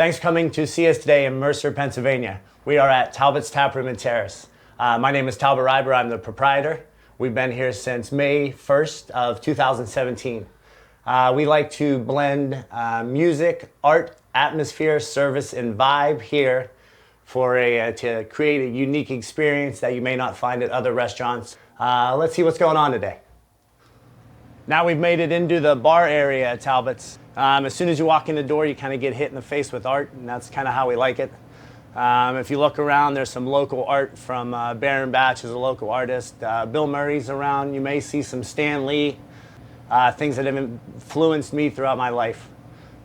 Thanks for coming to see us today in Mercer, Pennsylvania. We are at Talbot's Taproom Terrace. My name is Talbot. I'm the proprietor. We've been here since May 1st of 2017. We like to blend music, art, atmosphere, service, and vibe here to create a unique experience that you may not find at other restaurants. Let's see what's going on today. Now we've made it into the bar area at Talbot's. As soon as you walk in the door, you kind of get hit in the face with art, and that's kind of how we like it. If you look around, there's some local art from Baron Batch is a local artist. Bill Murray's around. You may see some Stan Lee, things that have influenced me throughout my life.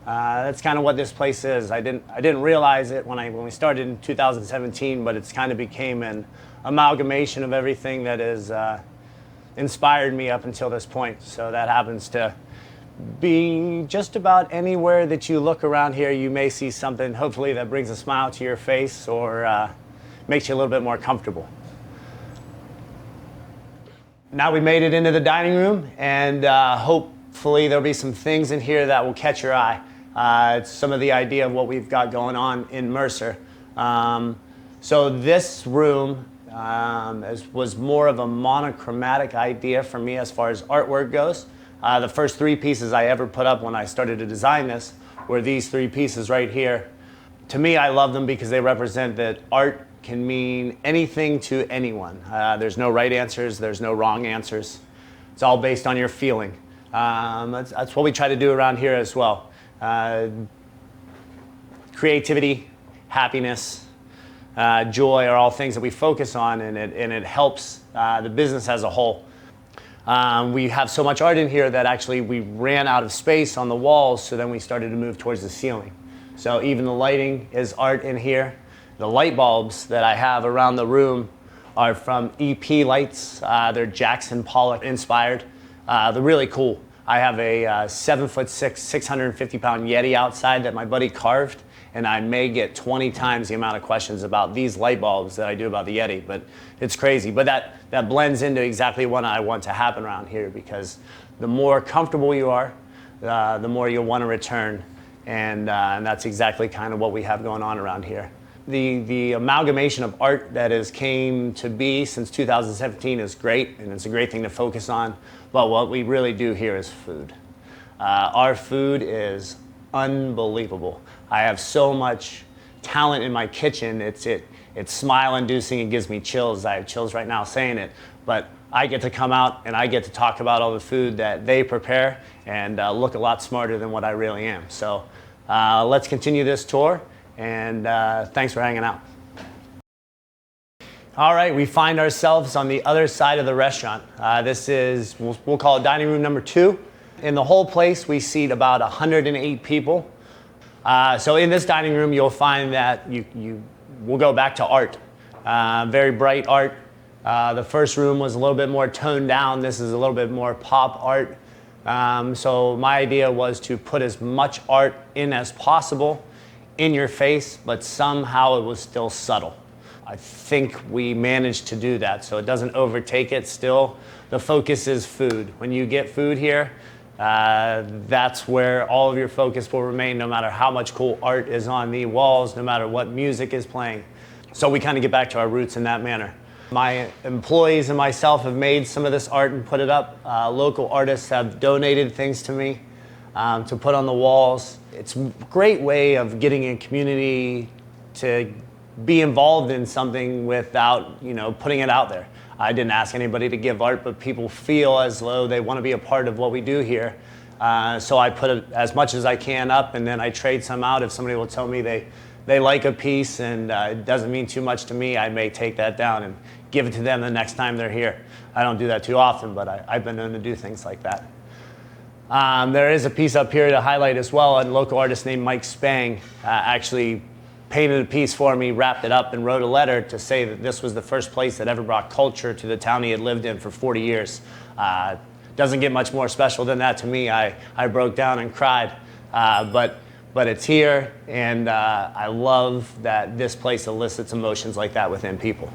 That's kind of what this place is. I didn't realize it when we started in 2017, but it's kind of became an amalgamation of everything that has inspired me up until this point. So that happens to be just about anywhere that you look around here. You may see something, hopefully, that brings a smile to your face or makes you a little bit more comfortable. Now we made it into the dining room, and hopefully there'll be some things in here that will catch your eye. It's some of the idea of what we've got going on in Mercer. So this room was more of a monochromatic idea for me as far as artwork goes. The first three pieces I ever put up when I started to design this were these three pieces right here. To me, I love them because they represent that art can mean anything to anyone. There's no right answers, there's no wrong answers. It's all based on your feeling. That's what we try to do around here as well. Creativity, happiness, joy are all things that we focus on, and it helps the business as a whole. We have so much art in here that actually we ran out of space on the walls, so then we started to move towards the ceiling. So even the lighting is art in here. The light bulbs that I have around the room are from EP lights. They're Jackson Pollock inspired. They're really cool. I have a 7'6", 650-pound Yeti outside that my buddy carved, and I may get 20 times the amount of questions about these light bulbs that I do about the Yeti, but it's crazy. But that blends into exactly what I want to happen around here, because the more comfortable you are, the more you'll want to return, and that's exactly kind of what we have going on around here. The amalgamation of art that has came to be since 2017 is great, and it's a great thing to focus on, but what we really do here is food. Our food is unbelievable. I have so much talent in my kitchen. It's smile-inducing. It gives me chills. I have chills right now saying it, but I get to come out and I get to talk about all the food that they prepare and look a lot smarter than what I really am. So let's continue this tour, and thanks for hanging out. All right, we find ourselves on the other side of the restaurant. This is, we'll call it dining room number 2. In the whole place, we seat about 108 people. So in this dining room, you'll find that we'll go back to art. Very bright art. The first room was a little bit more toned down. This is a little bit more pop art. So my idea was to put as much art in as possible in your face, but somehow it was still subtle. I think we managed to do that, so it doesn't overtake it. Still, the focus is food. When you get food here, that's where all of your focus will remain, no matter how much cool art is on the walls, no matter what music is playing. So we kind of get back to our roots in that manner. My employees and myself have made some of this art and put it up. Local artists have donated things to me to put on the walls. It's a great way of getting a community to be involved in something without, putting it out there. I didn't ask anybody to give art, but people feel as though they want to be a part of what we do here. So I put as much as I can up, and then I trade some out. If somebody will tell me they like a piece and it doesn't mean too much to me, I may take that down and give it to them the next time they're here. I don't do that too often, but I've been known to do things like that. There is a piece up here to highlight as well. A local artist named Mike Spang actually painted a piece for me, wrapped it up, and wrote a letter to say that this was the first place that ever brought culture to the town he had lived in for 40 years. Doesn't get much more special than that to me. I broke down and cried, but it's here, and I love that this place elicits emotions like that within people.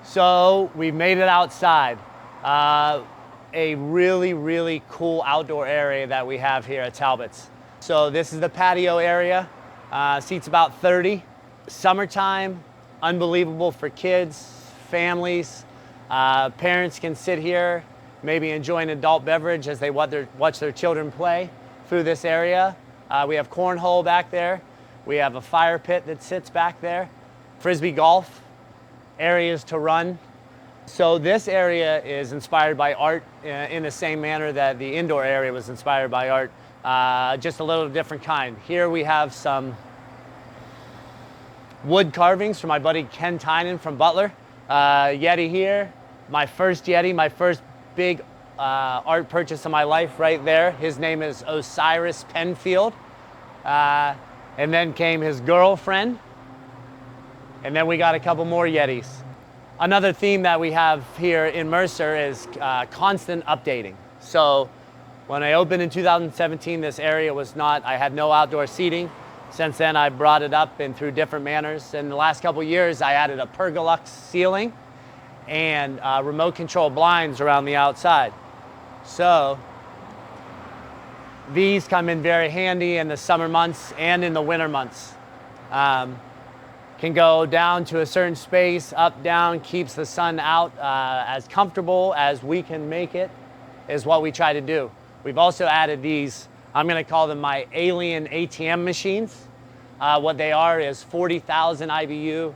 So we made it outside. A really, really cool outdoor area that we have here at Talbot's. So this is the patio area. Seats about 30. Summertime, unbelievable for kids, families. Parents can sit here, maybe enjoy an adult beverage as they watch their children play through this area. We have cornhole back there. We have a fire pit that sits back there. Frisbee golf, areas to run. So this area is inspired by art in the same manner that the indoor area was inspired by art, just a little different kind. Here we have some wood carvings from my buddy Ken Tynan from Butler. Yeti here, my first Yeti, my first big art purchase of my life right there. His name is Osiris Penfield. And then came his girlfriend. And then we got a couple more Yetis. Another theme that we have here in Mercer is constant updating. So when I opened in 2017, this area I had no outdoor seating. Since then, I brought it up and through different manners. In the last couple years, I added a pergola ceiling and remote control blinds around the outside. So these come in very handy in the summer months and in the winter months. Can go down to a certain space, up, down, keeps the sun out. As comfortable as we can make it is what we try to do. We've also added these, I'm gonna call them my alien ATM machines. What they are is 40,000 IBU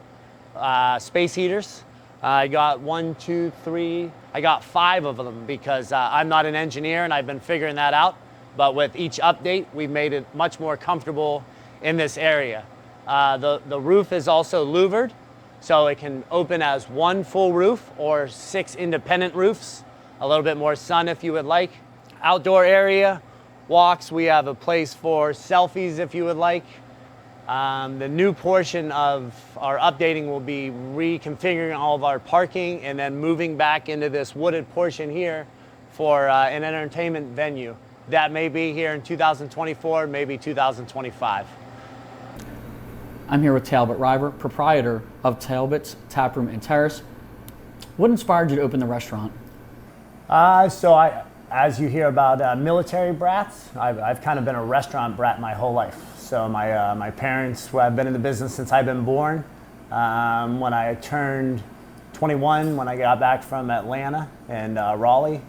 space heaters. I got 1, 2, 3, I got 5 of them because I'm not an engineer and I've been figuring that out. But with each update, we've made it much more comfortable in this area. The roof is also louvered, so it can open as one full roof or 6 independent roofs. A little bit more sun if you would like. Outdoor area, walks, we have a place for selfies if you would like. The new portion of our updating will be reconfiguring all of our parking and then moving back into this wooded portion here for an entertainment venue. That may be here in 2024, maybe 2025. I'm here with Talbot River, proprietor of Talbots, Taproom Terrace. What inspired you to open the restaurant? As you hear about military brats, I've kind of been a restaurant brat my whole life. So my parents have been in the business since I've been born. When I turned 21, when I got back from Atlanta and Raleigh,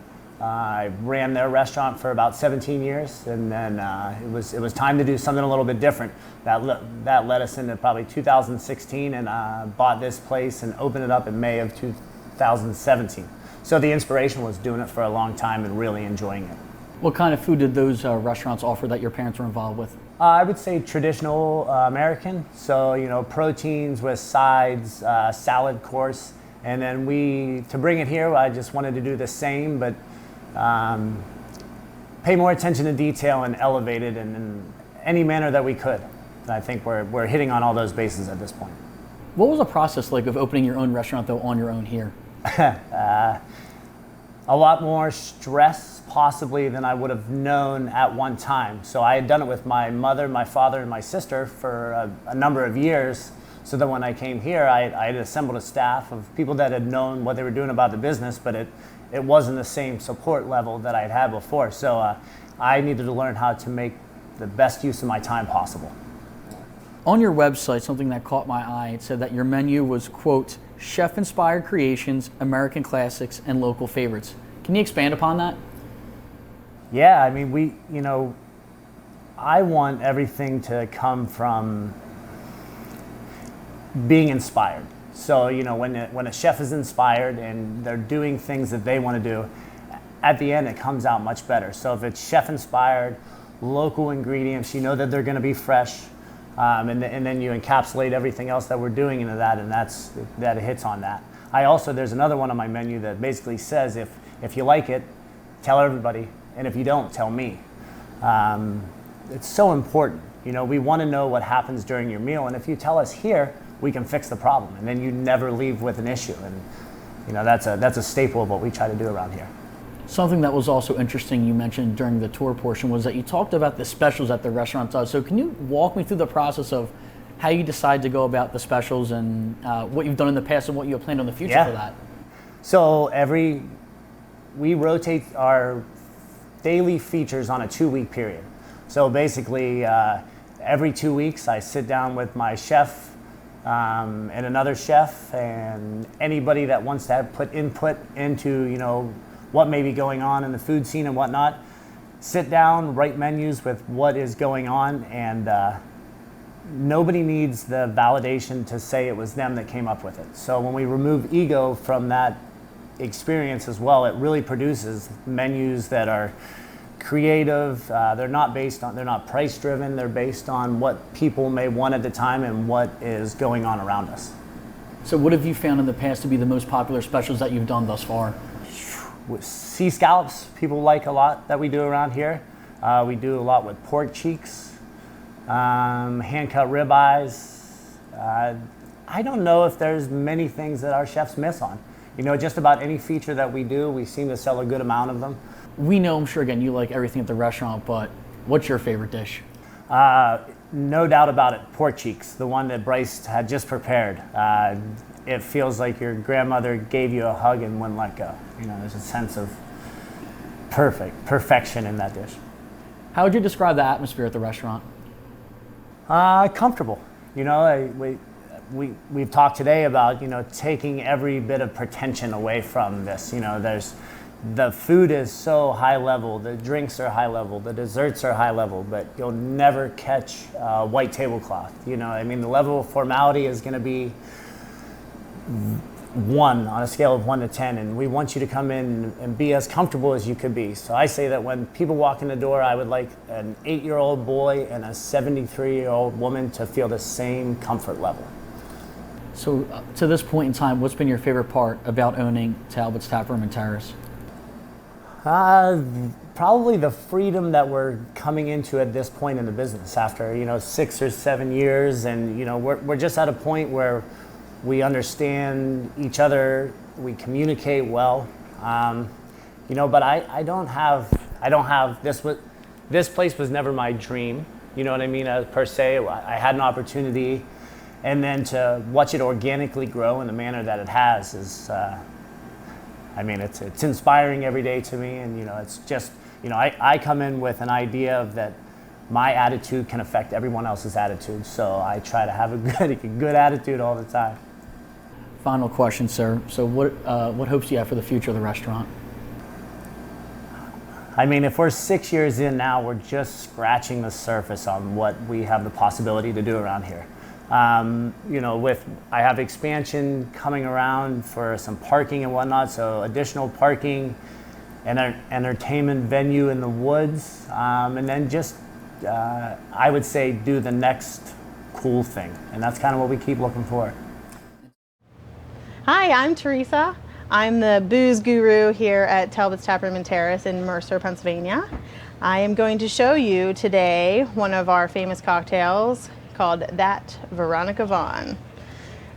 I ran their restaurant for about 17 years, and then it was time to do something a little bit different. That led us into probably 2016, and bought this place and opened it up in May of 2017. So the inspiration was doing it for a long time and really enjoying it. What kind of food did those restaurants offer that your parents were involved with? I would say traditional American. So proteins with sides, salad course, and then to bring it here, I just wanted to do the same, but pay more attention to detail and elevate it in any manner that we could. And I think we're hitting on all those bases at this point. What was the process like of opening your own restaurant though on your own here? A lot more stress possibly than I would have known at one time. So I had done it with my mother, my father, and my sister for a number of years. So that when I came here, I had assembled a staff of people that had known what they were doing about the business, but it wasn't the same support level that I'd had before. So I needed to learn how to make the best use of my time possible. On your website, something that caught my eye, it said that your menu was, quote, chef-inspired creations, American classics, and local favorites. Can you expand upon that? Yeah, I mean, I want everything to come from being inspired. So, when a chef is inspired and they're doing things that they want to do, at the end it comes out much better. So if it's chef inspired, local ingredients, that they're going to be fresh, and then you encapsulate everything else that we're doing into that, and that hits on that. There's another one on my menu that basically says if you like it, tell everybody, and if you don't, tell me. It's so important. We want to know what happens during your meal, and if you tell us here, we can fix the problem, and then you never leave with an issue. And that's a staple of what we try to do around here. Something that was also interesting you mentioned during the tour portion was that you talked about the specials that the restaurant does. So can you walk me through the process of how you decide to go about the specials and what you've done in the past and what you have planned on the future for that? So we rotate our daily features on a 2-week period. So basically, every 2 weeks I sit down with my chef and another chef and anybody that wants to put input into, you know, what may be going on in the food scene and whatnot. Sit down, write menus with what is going on, and nobody needs the validation to say it was them that came up with it. So when we remove ego from that experience as well, it really produces menus that are creative. They're not price driven. They're based on what people may want at the time and what is going on around us. So what have you found in the past to be the most popular specials that you've done thus far? With sea scallops, people like a lot that we do around here. We do a lot with pork cheeks, hand-cut ribeyes. I don't know if there's many things that our chefs miss on. You know, just about any feature that we do, we seem to sell a good amount of them. We know, I'm sure, again, you like everything at the restaurant, but what's your favorite dish? No doubt about it, pork cheeks, the one that Bryce had just prepared. It feels like your grandmother gave you a hug and wouldn't let go. You know, there's a sense of perfection in that dish. How would you describe the atmosphere at the restaurant? Comfortable. You know, we've talked today about, you know, taking every bit of pretension away from this. You know, the food is so high level, the drinks are high level, the desserts are high level, but you'll never catch white tablecloth. You know, I mean, the level of formality is going to be 1 on a scale of 1 to 10, and we want you to come in and be as comfortable as you could be. So I say that when people walk in the door, I would like an 8-year-old boy and a 73-year-old woman to feel the same comfort level. So to this point in time, what's been your favorite part about owning Talbot's Taproom Terrace? Probably the freedom that we're coming into at this point in the business after, you know, 6 or 7 years, and you know, we're just at a point where we understand each other, we communicate well, you know. But I don't have this place was never my dream, you know what I mean, per se. I had an opportunity, and then to watch it organically grow in the manner that it has is, I mean, it's inspiring every day to me. And you know, it's just, you know, I come in with an idea of that my attitude can affect everyone else's attitude, so I try to have a good attitude all the time. Final question, sir. So what hopes do you have for the future of the restaurant? I mean, if we're 6 years in now, we're just scratching the surface on what we have the possibility to do around here. You know, I have expansion coming around for some parking and whatnot, so additional parking and an entertainment venue in the woods, and then just, I would say, do the next cool thing. And that's kind of what we keep looking for. Hi, I'm Teresa. I'm the booze guru here at Talbot's Taproom Terrace in Mercer, Pennsylvania. I am going to show you today one of our famous cocktails called That Veronica Vaughn.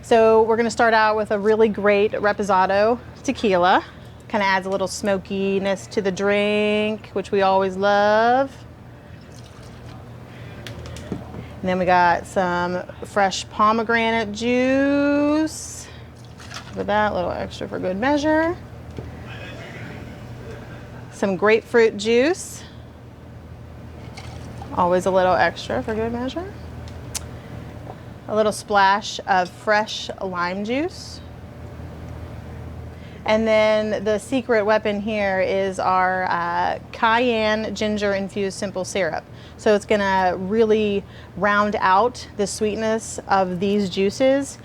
So we're going to start out with a really great reposado tequila. Kind of adds a little smokiness to the drink, which we always love. And then we got some fresh pomegranate juice. With that, a little extra for good measure. Some grapefruit juice. Always a little extra for good measure. A little splash of fresh lime juice. And then the secret weapon here is our cayenne ginger infused simple syrup. So it's gonna really round out the sweetness of these juices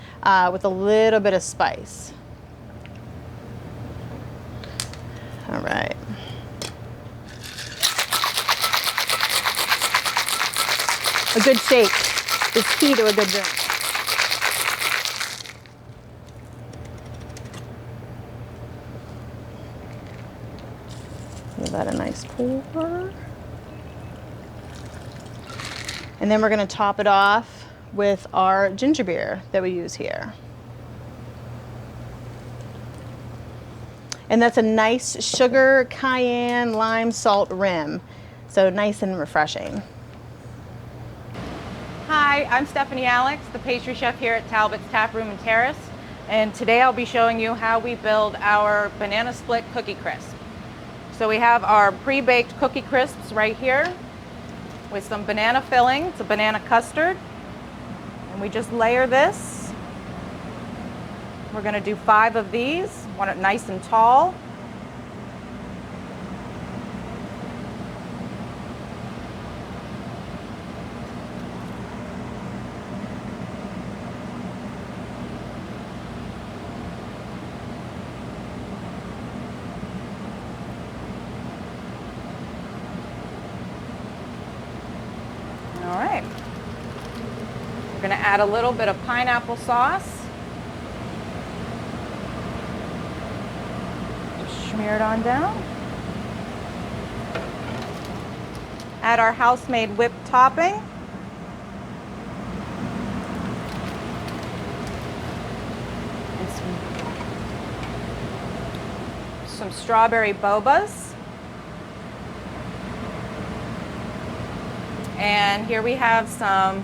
with a little bit of spice. All right. A good shake is key to a good drink. Give that a nice pour. And then we're going to top it off with our ginger beer that we use here. And that's a nice sugar, cayenne, lime, salt rim. So nice and refreshing. Hi, I'm Stephanie Alex, the pastry chef here at Talbot's Taproom and Terrace. And today I'll be showing you how we build our banana split cookie crisp. So we have our pre-baked cookie crisps right here. with some banana filling. It's a banana custard. And we just layer this. We're going to do 5 of these. Want it nice and tall. All right. We're going to add a little bit of pineapple sauce. Just smear it on down. Add our house-made whipped topping. And some strawberry bobas. And here we have some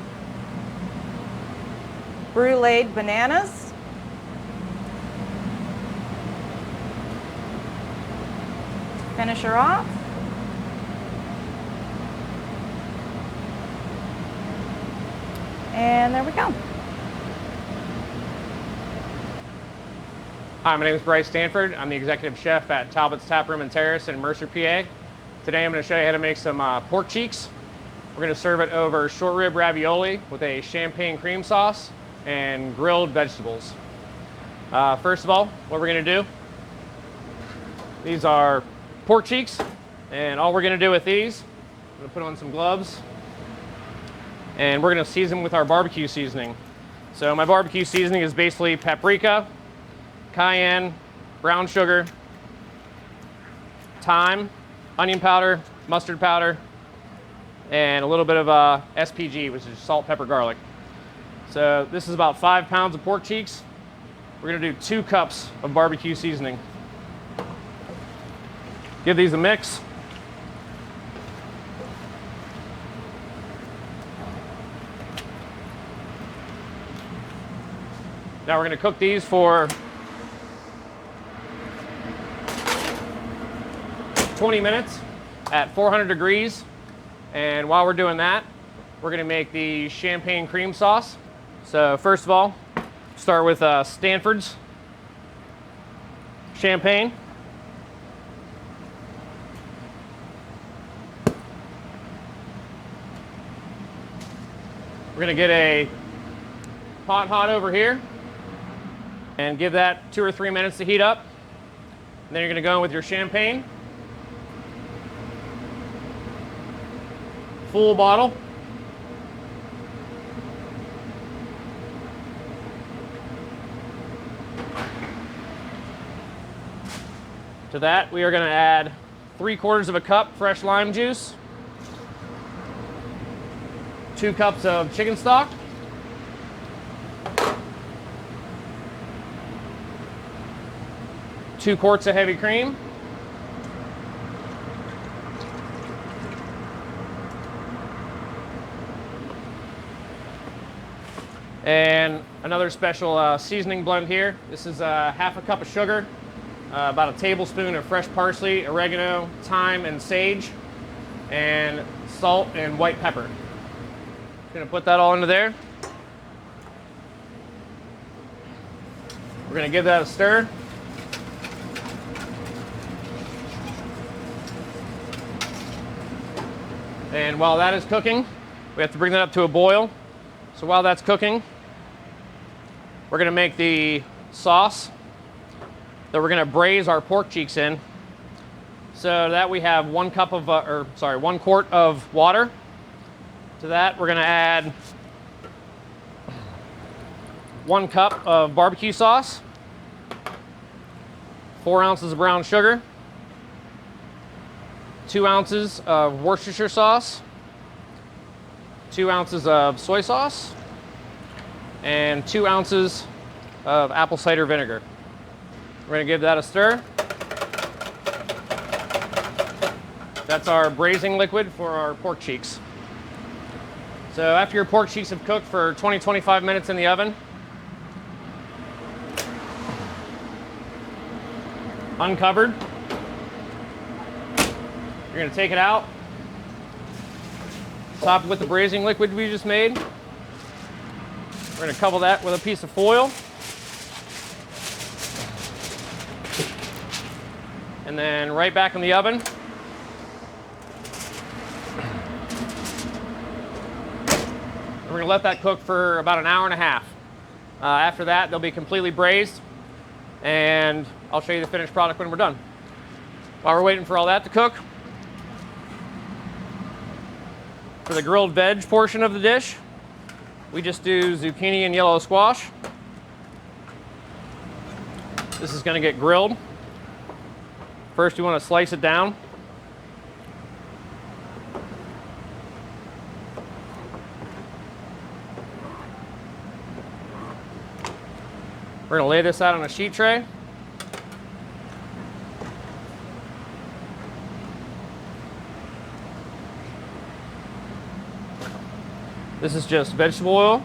bruleed bananas. Finish her off. And there we go. Hi, my name is Bryce Stanford. I'm the executive chef at Talbot's Taproom Terrace in Mercer, PA. Today I'm going to show you how to make some pork cheeks. We're going to serve it over short rib ravioli with a champagne cream sauce and grilled vegetables. First of all, what we're going to do, these are pork cheeks, and all we're going to do with these, I'm going to put on some gloves, and we're going to season with our barbecue seasoning. So my barbecue seasoning is basically paprika, cayenne, brown sugar, thyme, onion powder, mustard powder, and a little bit of SPG, which is salt, pepper, garlic. So this is about 5 pounds of pork cheeks. We're gonna do 2 cups of barbecue seasoning. Give these a mix. Now we're gonna cook these for 20 minutes at 400 degrees. And while we're doing that, we're going to make the champagne cream sauce. So first of all, start with Stanford's champagne. We're going to get a pot hot over here and give that 2 or 3 minutes to heat up. And then you're going to go in with your champagne. Full bottle. To that, we are going to add 3/4 of a cup fresh lime juice, 2 cups of chicken stock, 2 quarts of heavy cream, and another special seasoning blend here. This is 1/2 cup of sugar, about a tablespoon of fresh parsley, oregano, thyme, and sage, and salt and white pepper. Gonna put that all into there. We're gonna give that a stir. And while that is cooking, we have to bring that up to a boil. So while that's cooking, we're gonna make the sauce that we're gonna braise our pork cheeks in. So that we have 1 quart of water. To that, we're gonna add 1 cup of barbecue sauce, 4 ounces of brown sugar, 2 ounces of Worcestershire sauce, 2 ounces of soy sauce, and 2 ounces of apple cider vinegar. We're gonna give that a stir. That's our braising liquid for our pork cheeks. So after your pork cheeks have cooked for 20-25 minutes in the oven, uncovered, you're gonna take it out. Top it with the braising liquid we just made. We're going to cover that with a piece of foil. And then right back in the oven. We're going to let that cook for about an hour and a half. After that, they'll be completely braised, and I'll show you the finished product when we're done. While we're waiting for all that to cook, for the grilled veg portion of the dish, we just do zucchini and yellow squash. This is going to get grilled. First, you want to slice it down. We're going to lay this out on a sheet tray. This is just vegetable oil.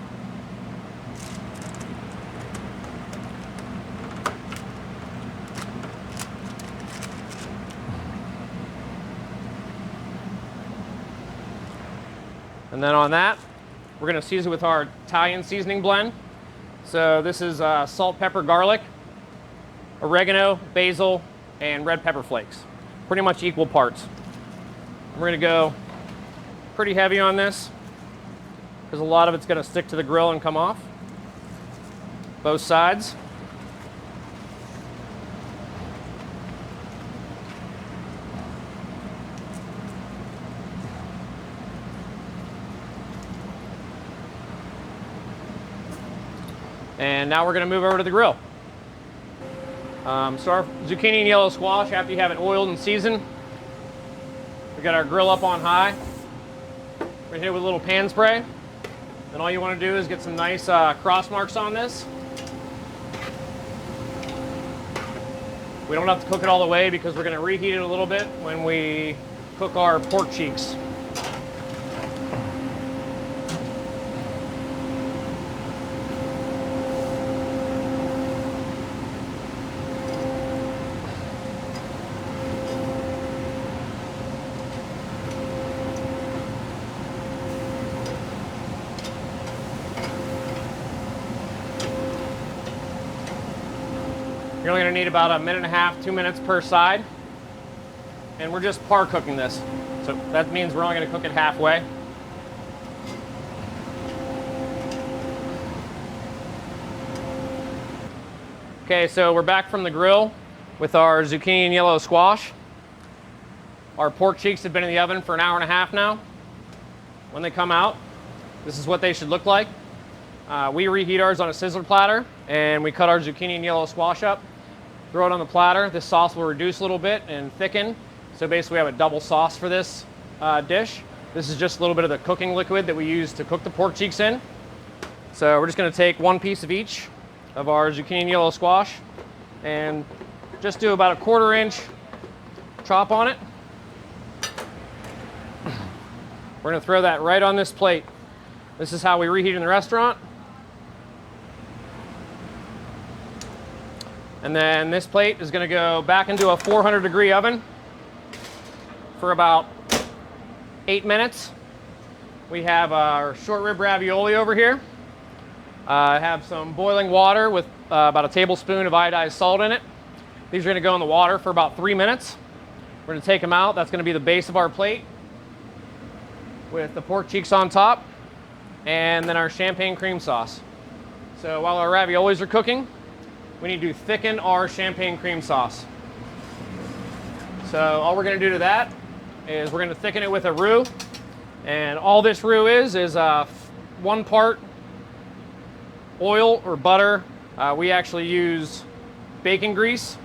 And then on that, we're going to season with our Italian seasoning blend. So this is salt, pepper, garlic, oregano, basil, and red pepper flakes. Pretty much equal parts. We're going to go pretty heavy on this because a lot of it's going to stick to the grill and come off. Both sides. And now we're going to move over to the grill. So our zucchini and yellow squash, after you have it oiled and seasoned, we got our grill up on high. We're going to hit it with a little pan spray. Then all you want to do is get some nice cross marks on this. We don't have to cook it all the way because we're going to reheat it a little bit when we cook our pork cheeks. You're only going to need about 1.5 minutes, 2 minutes per side. And we're just par cooking this. So that means we're only going to cook it halfway. Okay, so we're back from the grill with our zucchini and yellow squash. Our pork cheeks have been in the oven for 1.5 hours now. When they come out, this is what they should look like. We reheat ours on a sizzler platter, and we cut our zucchini and yellow squash up, throw it on the platter. This sauce will reduce a little bit and thicken. So basically we have a double sauce for this dish. This is just a little bit of the cooking liquid that we use to cook the pork cheeks in. So we're just going to take one piece of each of our zucchini and yellow squash and just do about a 1/4 inch chop on it. We're going to throw that right on this plate. This is how we reheat in the restaurant. And then this plate is going to go back into a 400-degree oven for about 8 minutes. We have our short rib ravioli over here. I have some boiling water with about a tablespoon of iodized salt in it. These are going to go in the water for about 3 minutes. We're going to take them out. That's going to be the base of our plate with the pork cheeks on top and then our champagne cream sauce. So while our raviolis are cooking, we need to thicken our champagne cream sauce. So all we're going to do to that is we're going to thicken it with a roux. And all this roux is 1 part oil or butter. We actually use bacon grease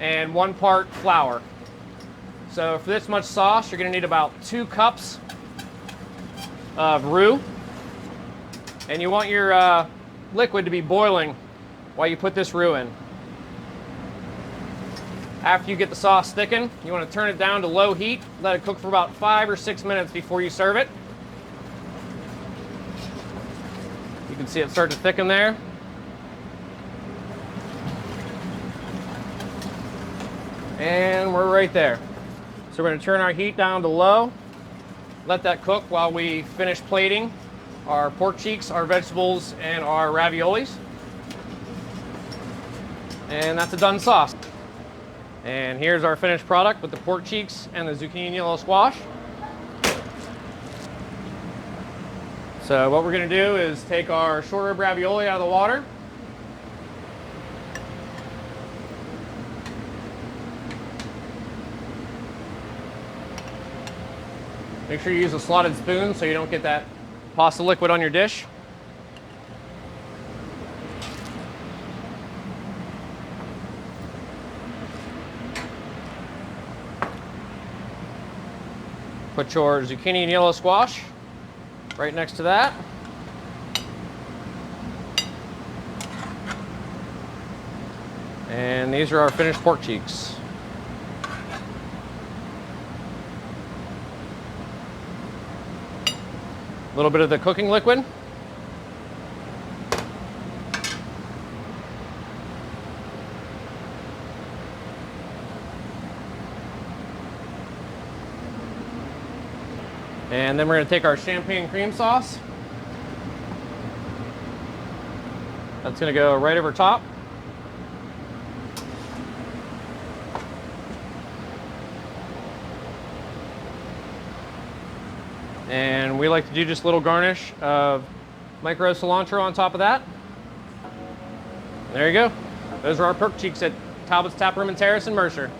and 1 part flour. So for this much sauce, you're going to need about 2 cups of roux. And you want your liquid to be boiling while you put this roux in. After you get the sauce thickened, you want to turn it down to low heat, let it cook for about 5 or 6 minutes before you serve it. You can see it start to thicken there. And we're right there. So we're going to turn our heat down to low. let that cook while we finish plating our pork cheeks, our vegetables, and our raviolis. And that's a done sauce. And here's our finished product with the pork cheeks and the zucchini and yellow squash. So what we're gonna do is take our short rib ravioli out of the water. Make sure you use a slotted spoon so you don't get that pasta liquid on your dish. Put your zucchini and yellow squash right next to that. And these are our finished pork cheeks. A little bit of the cooking liquid. And then we're going to take our champagne cream sauce. That's going to go right over top. And we like to do just a little garnish of micro cilantro on top of that. There you go. Those are our pork cheeks at Talbot's Taproom Terrace in Mercer.